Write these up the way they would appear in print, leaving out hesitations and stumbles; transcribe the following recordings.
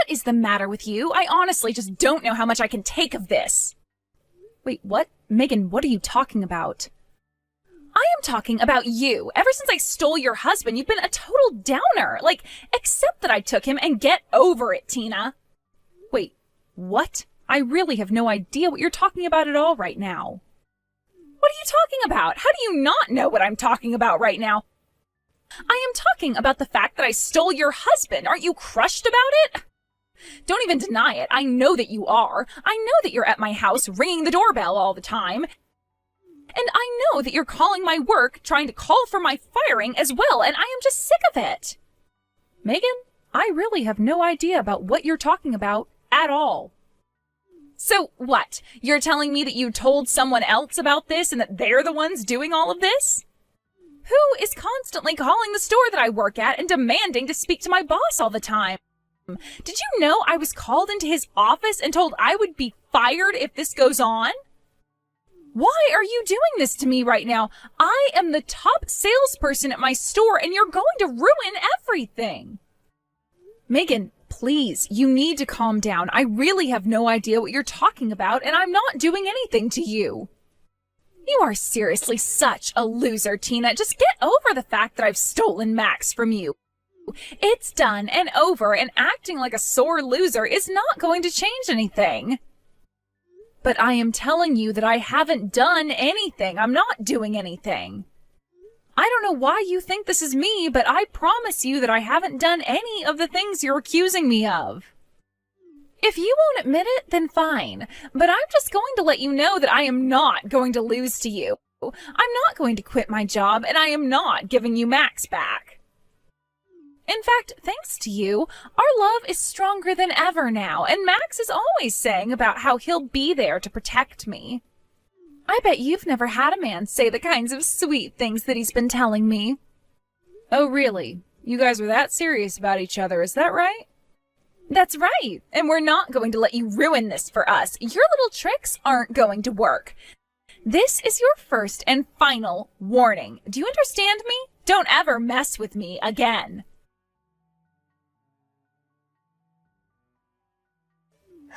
What is the matter with you? I honestly just don't know how much I can take of this. Wait, what? Megan, what are you talking about? I am talking about you. Ever since I stole your husband, you've been a total downer. Like, accept that I took him and get over it, Tina. Wait, what? I really have no idea what you're talking about at all right now. What are you talking about? How do you not know what I'm talking about right now? I am talking about the fact that I stole your husband. Aren't you crushed about it? Don't even deny it. I know that you are. I know that you're at my house ringing the doorbell all the time. And I know that you're calling my work, trying to call for my firing as well, and I am just sick of it. Megan, I really have no idea about what you're talking about at all. So what? You're telling me that you told someone else about this and that they're the ones doing all of this? Who is constantly calling the store that I work at and demanding to speak to my boss all the time? Did you know I was called into his office and told I would be fired if this goes on? Why are you doing this to me right now? I am the top salesperson at my store and you're going to ruin everything. Megan, please, you need to calm down. I really have no idea what you're talking about and I'm not doing anything to you. You are seriously such a loser, Tina. Just get over the fact that I've stolen Max from you. It's done and over, and acting like a sore loser is not going to change anything. But I am telling you that I haven't done anything. I'm not doing anything. I don't know why you think this is me, but I promise you that I haven't done any of the things you're accusing me of. If you won't admit it, then fine. But I'm just going to let you know that I am not going to lose to you. I'm not going to quit my job, and I am not giving you Max back. In fact, thanks to you, our love is stronger than ever now, and Max is always saying about how he'll be there to protect me. I bet you've never had a man say the kinds of sweet things that he's been telling me. Oh, really? You guys are that serious about each other, is that right? That's right, and we're not going to let you ruin this for us. Your little tricks aren't going to work. This is your first and final warning. Do you understand me? Don't ever mess with me again.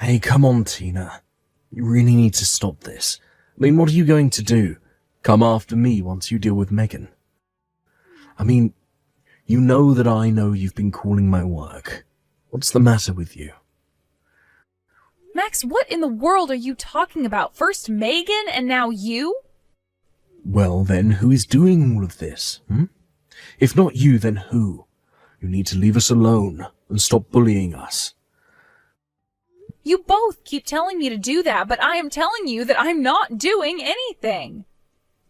Hey, come on, Tina. You really need to stop this. I mean, what are you going to do? Come after me once you deal with Megan? I mean, you know that I know you've been calling my work. What's the matter with you? Max, what in the world are you talking about? First Megan and now you? Well, then, who is doing all of this? If not you, then who? You need to leave us alone and stop bullying us. You both keep telling me to do that, but I am telling you that I'm not doing anything.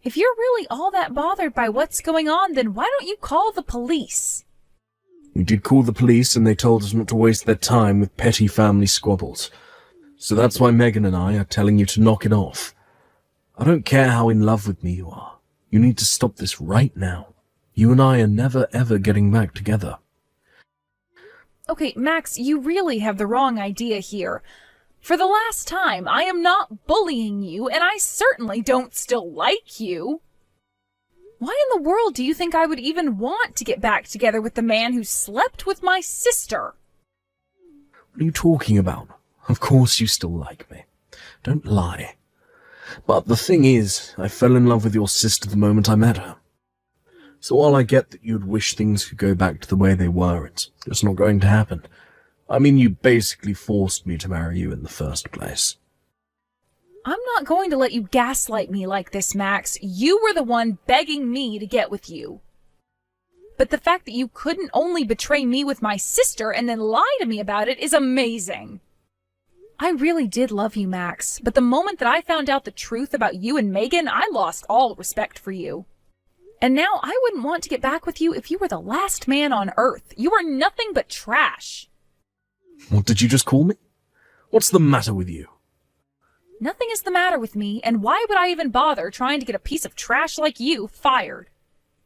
If you're really all that bothered by what's going on, then why don't you call the police? We did call the police and they told us not to waste their time with petty family squabbles. So that's why Megan and I are telling you to knock it off. I don't care how in love with me you are. You need to stop this right now. You and I are never ever getting back together. Okay, Max, you really have the wrong idea here. For the last time, I am not bullying you, and I certainly don't still like you. Why in the world do you think I would even want to get back together with the man who slept with my sister? What are you talking about? Of course you still like me. Don't lie. But the thing is, I fell in love with your sister the moment I met her. So while I get that you'd wish things could go back to the way they were, it's just not going to happen. I mean, you basically forced me to marry you in the first place. I'm not going to let you gaslight me like this, Max. You were the one begging me to get with you. But the fact that you couldn't only betray me with my sister and then lie to me about it is amazing. I really did love you, Max, but the moment that I found out the truth about you and Megan, I lost all respect for you. And now I wouldn't want to get back with you if you were the last man on Earth. You are nothing but trash. What did you just call me? What's the matter with you? Nothing is the matter with me, and why would I even bother trying to get a piece of trash like you fired?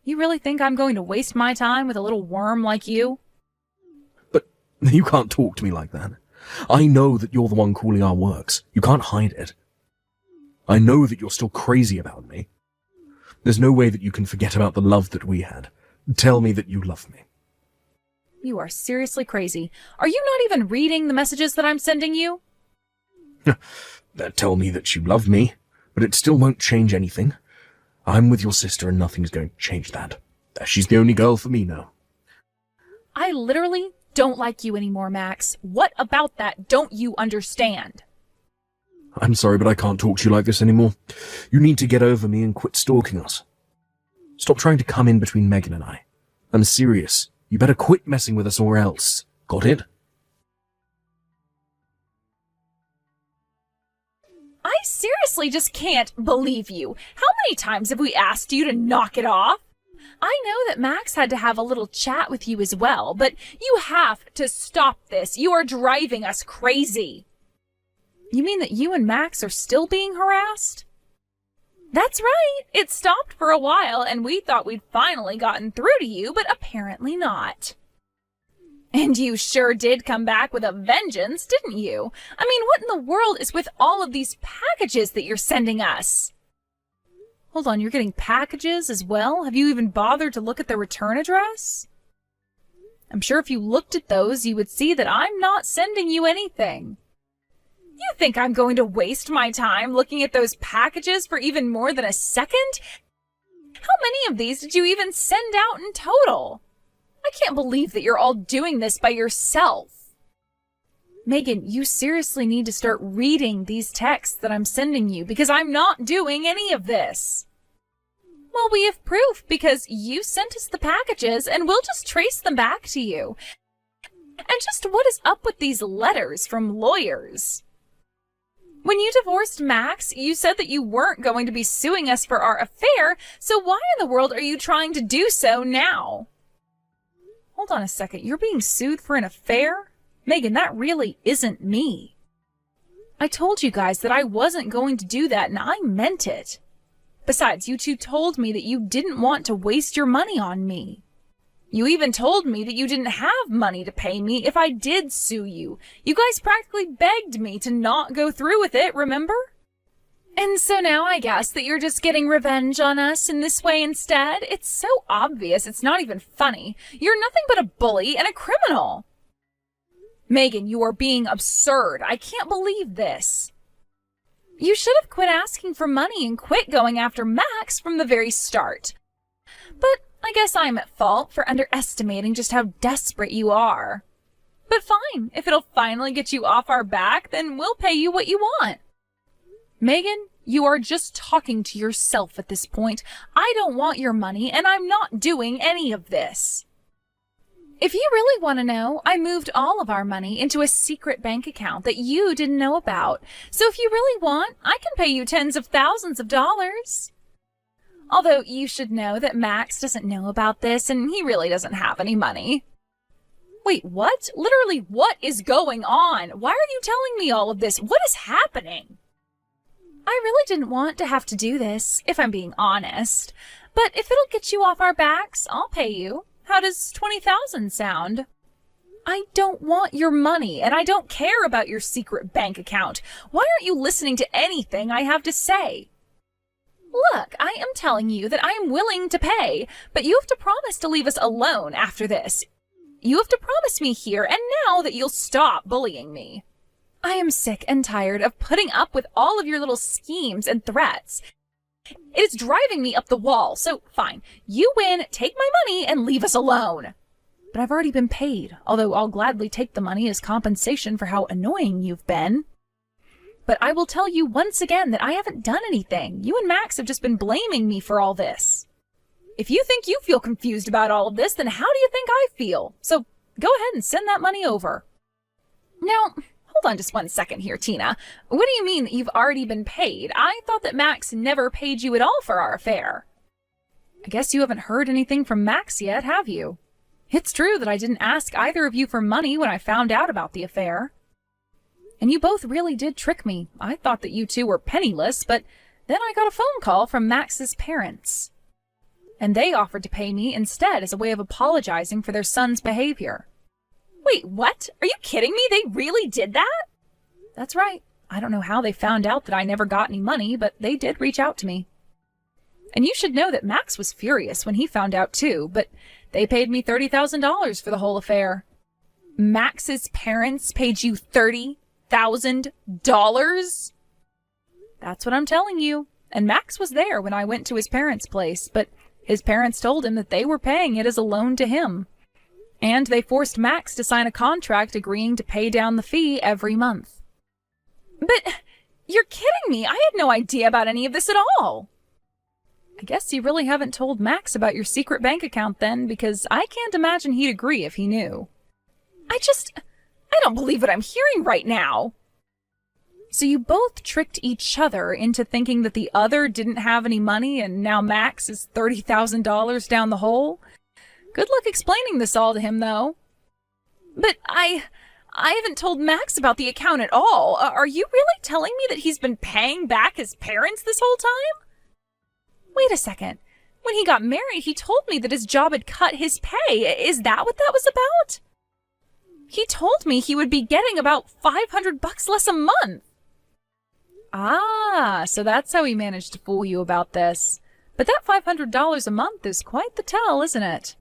You really think I'm going to waste my time with a little worm like you? But you can't talk to me like that. I know that you're the one calling our works. You can't hide it. I know that you're still crazy about me. There's no way that you can forget about the love that we had. Tell me that you love me. You are seriously crazy. Are you not even reading the messages that I'm sending you? That tell me that you love me, but it still won't change anything. I'm with your sister and nothing's going to change that. She's the only girl for me now. I literally don't like you anymore, Max. What about that don't you understand? I'm sorry, but I can't talk to you like this anymore. You need to get over me and quit stalking us. Stop trying to come in between Megan and I. I'm serious. You better quit messing with us or else. Got it? I seriously just can't believe you. How many times have we asked you to knock it off? I know that Max had to have a little chat with you as well, but you have to stop this. You are driving us crazy. You mean that you and Max are still being harassed? That's right. It stopped for a while, and we thought we'd finally gotten through to you, but apparently not. And you sure did come back with a vengeance, didn't you? I mean, what in the world is with all of these packages that you're sending us? Hold on, you're getting packages as well? Have you even bothered to look at the return address? I'm sure if you looked at those, you would see that I'm not sending you anything. You think I'm going to waste my time looking at those packages for even more than a second? How many of these did you even send out in total? I can't believe that you're all doing this by yourself. Megan, you seriously need to start reading these texts that I'm sending you because I'm not doing any of this. Well, we have proof because you sent us the packages and we'll just trace them back to you. And just what is up with these letters from lawyers? When you divorced Max, you said that you weren't going to be suing us for our affair, so why in the world are you trying to do so now? Hold on a second, you're being sued for an affair? Megan, that really isn't me. I told you guys that I wasn't going to do that, and I meant it. Besides, you two told me that you didn't want to waste your money on me. You even told me that you didn't have money to pay me if I did sue you. You guys practically begged me to not go through with it, remember? And so now I guess that you're just getting revenge on us in this way instead? It's so obvious, it's not even funny. You're nothing but a bully and a criminal. Megan, you are being absurd. I can't believe this. You should have quit asking for money and quit going after Max from the very start. But I guess I'm at fault for underestimating just how desperate you are. But fine, if it'll finally get you off our back, then we'll pay you what you want. Megan, you are just talking to yourself at this point. I don't want your money, and I'm not doing any of this. If you really want to know, I moved all of our money into a secret bank account that you didn't know about. So if you really want, I can pay you tens of thousands of dollars. Although you should know that Max doesn't know about this and he really doesn't have any money. Wait, what? Literally, what is going on? Why are you telling me all of this? What is happening? I really didn't want to have to do this, if I'm being honest. But if it'll get you off our backs, I'll pay you. How does 20,000 sound? I don't want your money, and I don't care about your secret bank account. Why aren't you listening to anything I have to say? Look, I am telling you that I am willing to pay, but you have to promise to leave us alone after this. You have to promise me here and now that you'll stop bullying me. I am sick and tired of putting up with all of your little schemes and threats. It is driving me up the wall, so fine. You win, take my money, and leave us alone. But I've already been paid, although I'll gladly take the money as compensation for how annoying you've been. But I will tell you once again that I haven't done anything. You and Max have just been blaming me for all this. If you think you feel confused about all of this, then how do you think I feel? So go ahead and send that money over. Now, hold on just 1 second here, Tina. What do you mean that you've already been paid? I thought that Max never paid you at all for our affair. I guess you haven't heard anything from Max yet, have you? It's true that I didn't ask either of you for money when I found out about the affair. And you both really did trick me. I thought that you two were penniless, but then I got a phone call from Max's parents. And they offered to pay me instead as a way of apologizing for their son's behavior. Wait, what? Are you kidding me? They really did that? That's right. I don't know how they found out that I never got any money, but they did reach out to me. And you should know that Max was furious when he found out too, but They paid me $30,000 for the whole affair. Max's parents paid you $30,000? That's what I'm telling you. And Max was there when I went to his parents' place, but his parents told him that they were paying it as a loan to him. And they forced Max to sign a contract agreeing to pay down the fee every month. But you're kidding me. I had no idea about any of this at all. I guess you really haven't told Max about your secret bank account then, because I can't imagine he'd agree if he knew. I don't believe what I'm hearing right now. So you both tricked each other into thinking that the other didn't have any money and now Max is $30,000 down the hole? Good luck explaining this all to him, though. But I haven't told Max about the account at all. Are you really telling me that he's been paying back his parents this whole time? Wait a second. When he got married, he told me that his job had cut his pay. Is that what that was about? He told me he would be getting about $500 less a month. Ah, so that's how he managed to fool you about this. But that $500 a month is quite the tell, isn't it?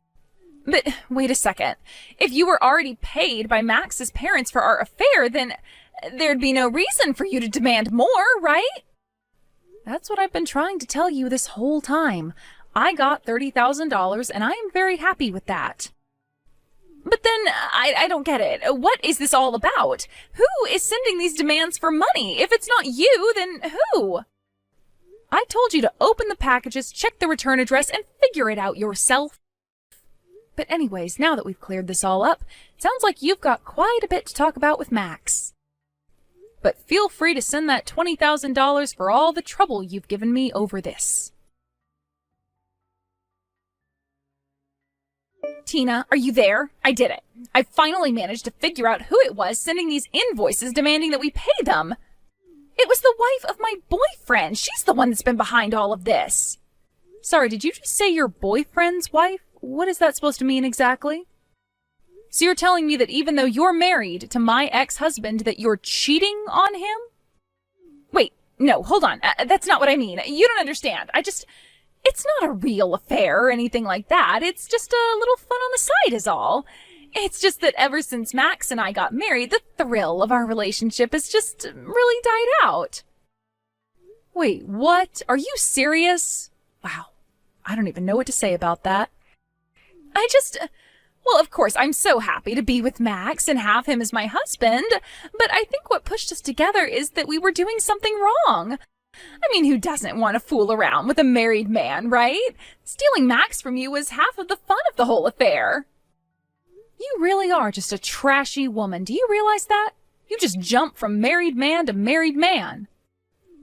But wait a second. If you were already paid by Max's parents for our affair, then there'd be no reason for you to demand more, right? That's what I've been trying to tell you this whole time. I got $30,000 and I am very happy with that. But then, I don't get it. What is this all about? Who is sending these demands for money? If it's not you, then who? I told you to open the packages, check the return address, and figure it out yourself. But anyways, now that we've cleared this all up, it sounds like you've got quite a bit to talk about with Max. But feel free to send that $20,000 for all the trouble you've given me over this. Tina, are you there? I did it. I finally managed to figure out who it was sending these invoices demanding that we pay them. It was the wife of my boyfriend. She's the one that's been behind all of this. Sorry, did you just say your boyfriend's wife? What is that supposed to mean exactly? So you're telling me that even though you're married to my ex-husband, that you're cheating on him? Wait, no, hold on. That's not what I mean. You don't understand. It's not a real affair or anything like that. It's just a little fun on the side is all. It's just that ever since Max and I got married, the thrill of our relationship has just really died out. Wait, what? Are you serious? Wow, I don't even know what to say about that. Well, of course, I'm so happy to be with Max and have him as my husband, but I think what pushed us together is that we were doing something wrong. I mean, who doesn't want to fool around with a married man, right? Stealing Max from you was half of the fun of the whole affair. You really are just a trashy woman. Do you realize that? You just jump from married man to married man.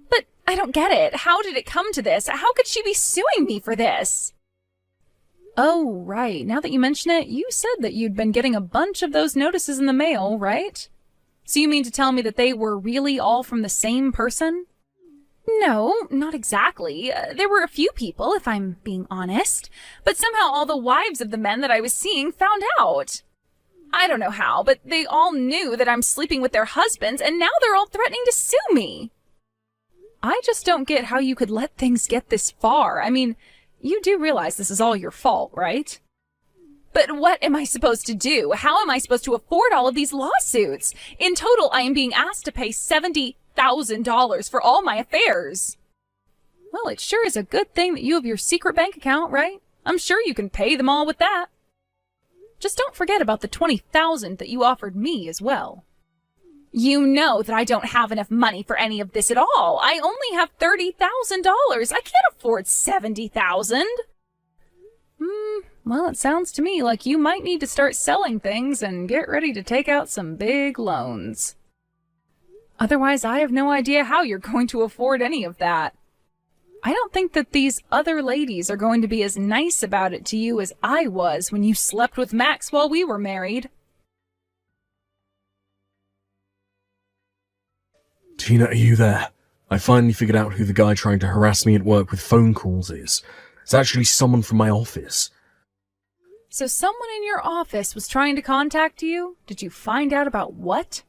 But I don't get it. How did it come to this? How could she be suing me for this? Oh, right. Now that you mention it, you said that you'd been getting a bunch of those notices in the mail, right? So you mean to tell me that they were really all from the same person? No, not exactly. There were a few people, if I'm being honest. But somehow all the wives of the men that I was seeing found out. I don't know how, but they all knew that I'm sleeping with their husbands, and now they're all threatening to sue me. I just don't get how you could let things get this far. I mean, you do realize this is all your fault, right? But what am I supposed to do? How am I supposed to afford all of these lawsuits? In total, I am being asked to pay $70,000 for all my affairs. Well, it sure is a good thing that you have your secret bank account, right? I'm sure you can pay them all with that. Just don't forget about the $20,000 that you offered me as well. You know that I don't have enough money for any of this at all. I only have $30,000. I can't afford $70,000. Well, it sounds to me like you might need to start selling things and get ready to take out some big loans. Otherwise, I have no idea how you're going to afford any of that. I don't think that these other ladies are going to be as nice about it to you as I was when you slept with Max while we were married. Tina, are you there? I finally figured out who the guy trying to harass me at work with phone calls is. It's actually someone from my office. So someone in your office was trying to contact you? Did you find out about what?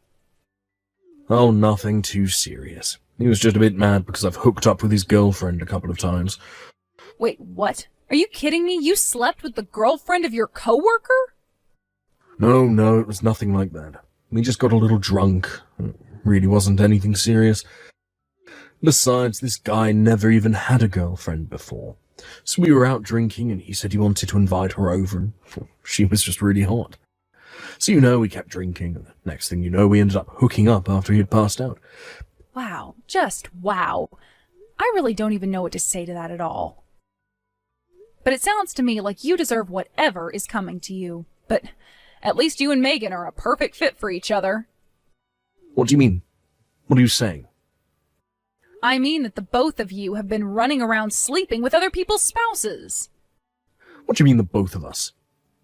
Oh, nothing too serious. He was just a bit mad because I've hooked up with his girlfriend a couple of times. Wait, what? Are you kidding me? You slept with the girlfriend of your coworker? No, it was nothing like that. We just got a little drunk. It really wasn't anything serious. Besides, this guy never even had a girlfriend before. So we were out drinking and he said he wanted to invite her over and she was just really hot. So we kept drinking and the next thing you know, we ended up hooking up after he had passed out. Wow, just wow. I really don't even know what to say to that at all. But it sounds to me like you deserve whatever is coming to you. But at least you and Megan are a perfect fit for each other. What do you mean? What are you saying? I mean that the both of you have been running around sleeping with other people's spouses. What do you mean the both of us?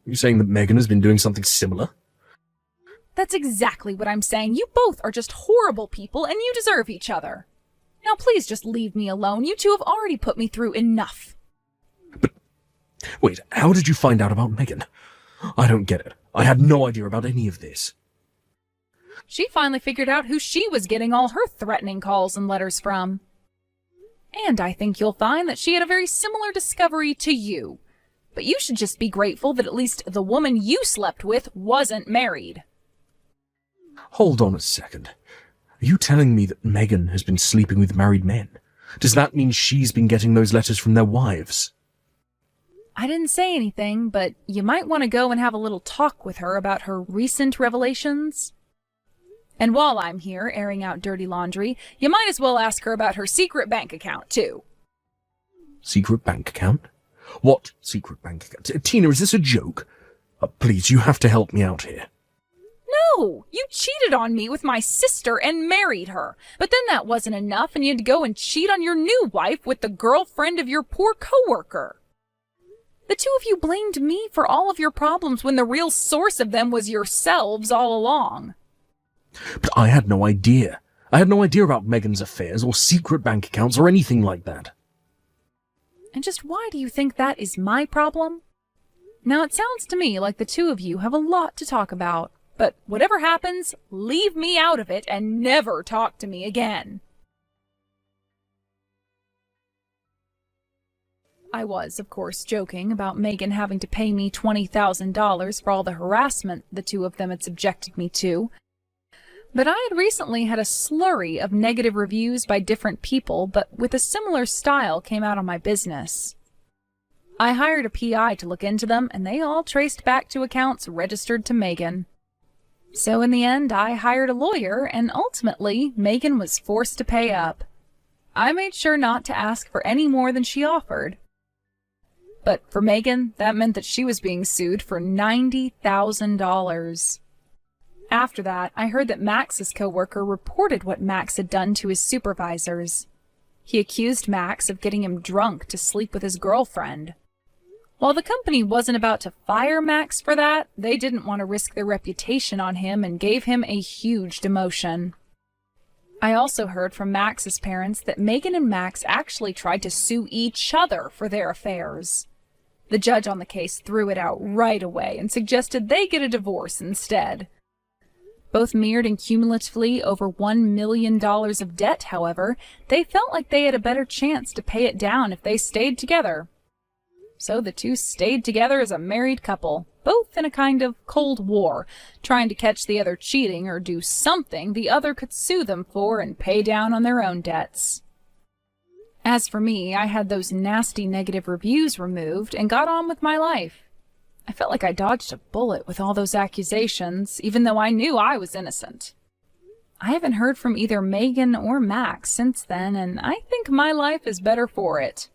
Are you saying that Megan has been doing something similar? That's exactly what I'm saying. You both are just horrible people and you deserve each other. Now please just leave me alone. You two have already put me through enough. But wait, how did you find out about Megan? I don't get it. I had no idea about any of this. She finally figured out who she was getting all her threatening calls and letters from. And I think you'll find that she had a very similar discovery to you. But you should just be grateful that at least the woman you slept with wasn't married. Hold on a second. Are you telling me that Megan has been sleeping with married men? Does that mean she's been getting those letters from their wives? I didn't say anything, but you might want to go and have a little talk with her about her recent revelations. And while I'm here airing out dirty laundry, you might as well ask her about her secret bank account, too. Secret bank account? What secret bank account? Tina, is this a joke? Please, you have to help me out here. No! You cheated on me with my sister and married her. But then that wasn't enough, and you had to go and cheat on your new wife with the girlfriend of your poor coworker. The two of you blamed me for all of your problems when the real source of them was yourselves all along. But I had no idea. I had no idea about Megan's affairs or secret bank accounts or anything like that. And just why do you think that is my problem? Now, it sounds to me like the two of you have a lot to talk about. But whatever happens, leave me out of it and never talk to me again. I was, of course, joking about Megan having to pay me $20,000 for all the harassment the two of them had subjected me to. But I had recently had a slurry of negative reviews by different people, but with a similar style came out on my business. I hired a PI to look into them, and they all traced back to accounts registered to Megan. So in the end, I hired a lawyer, and ultimately, Megan was forced to pay up. I made sure not to ask for any more than she offered. But for Megan, that meant that she was being sued for $90,000. After that, I heard that Max's coworker reported what Max had done to his supervisors. He accused Max of getting him drunk to sleep with his girlfriend. While the company wasn't about to fire Max for that, they didn't want to risk their reputation on him and gave him a huge demotion. I also heard from Max's parents that Megan and Max actually tried to sue each other for their affairs. The judge on the case threw it out right away and suggested they get a divorce instead. Both mirrored in cumulatively over $1 million of debt, however, they felt like they had a better chance to pay it down if they stayed together. So the two stayed together as a married couple, both in a kind of Cold War, trying to catch the other cheating or do something the other could sue them for and pay down on their own debts. As for me, I had those nasty negative reviews removed and got on with my life. I felt like I dodged a bullet with all those accusations, even though I knew I was innocent. I haven't heard from either Megan or Max since then, and I think my life is better for it.